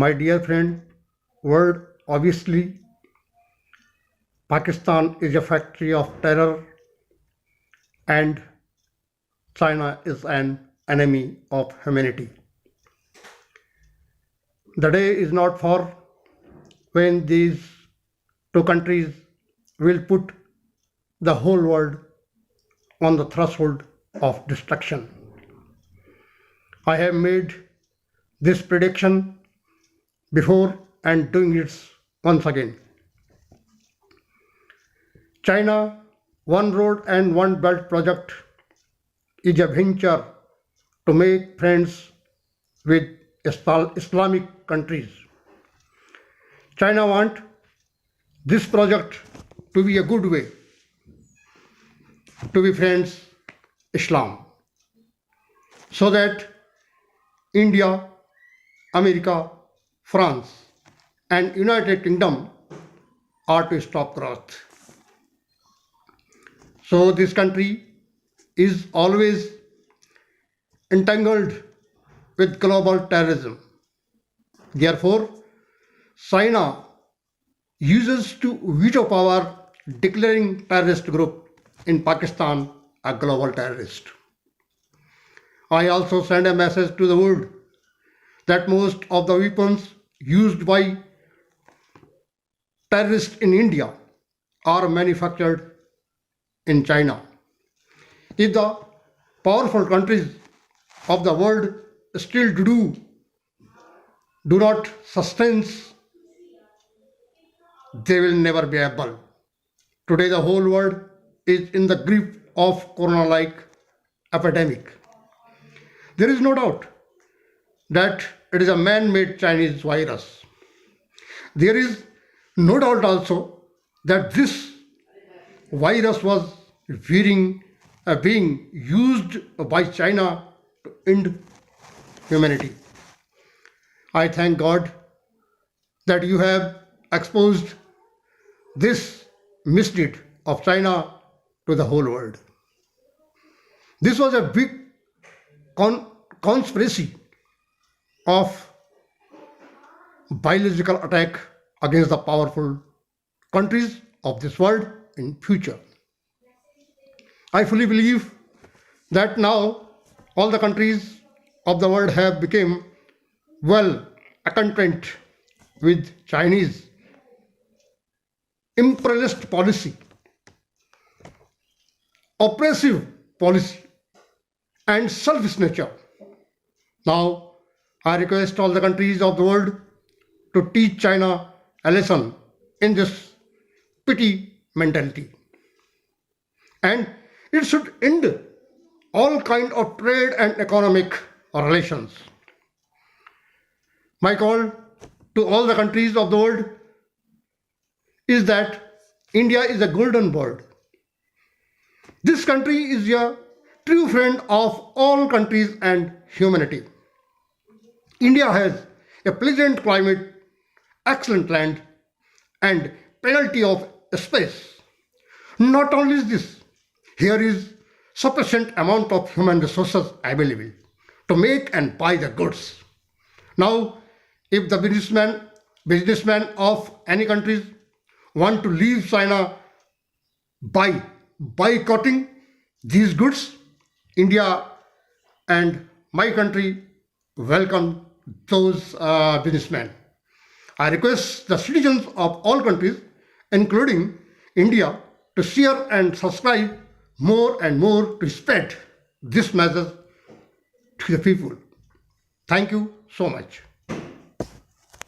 My dear friend, world obviously Pakistan is a factory of terror and China is an enemy of humanity. The day is not far when these two countries will put the whole world on the threshold of destruction. I have made this prediction before and doing it once again. China One Road and One Belt project is a venture to make friends with Islamic countries. China want this project to be a good way to be friends Islam so that India, America, France and United Kingdom are to stop growth. So this country is always entangled with global terrorism. Therefore, China uses to veto power declaring terrorist group in Pakistan a global terrorist. I also send a message to the world that most of the weapons used by terrorists in India are manufactured in China. If the powerful countries of the world still do not sustain, they will never be able. Today the whole world is in the grip of corona-like epidemic. There is no doubt that it is a man-made Chinese virus. There is no doubt also that this virus was being used by China to end humanity. I thank God that you have exposed this misdeed of China to the whole world. This was a big conspiracy of biological attack against the powerful countries of this world in future. I fully believe that now all the countries of the world have become well acquainted with Chinese imperialist policy, oppressive policy and selfish nature. Now I request all the countries of the world to teach China a lesson in this petty mentality. And it should end all kind of trade and economic relations. My call to all the countries of the world is that India is a golden bird. This country is a true friend of all countries and humanity. India has a pleasant climate, excellent land, and plenty of space. Not only this, here is sufficient amount of human resources available to make and buy the goods. Now, if the businessmen of any countries want to leave China by boycotting these goods, India and my country welcome those businessmen. I request the citizens of all countries, including India, to share and subscribe more and more to spread this message to the people. Thank you so much.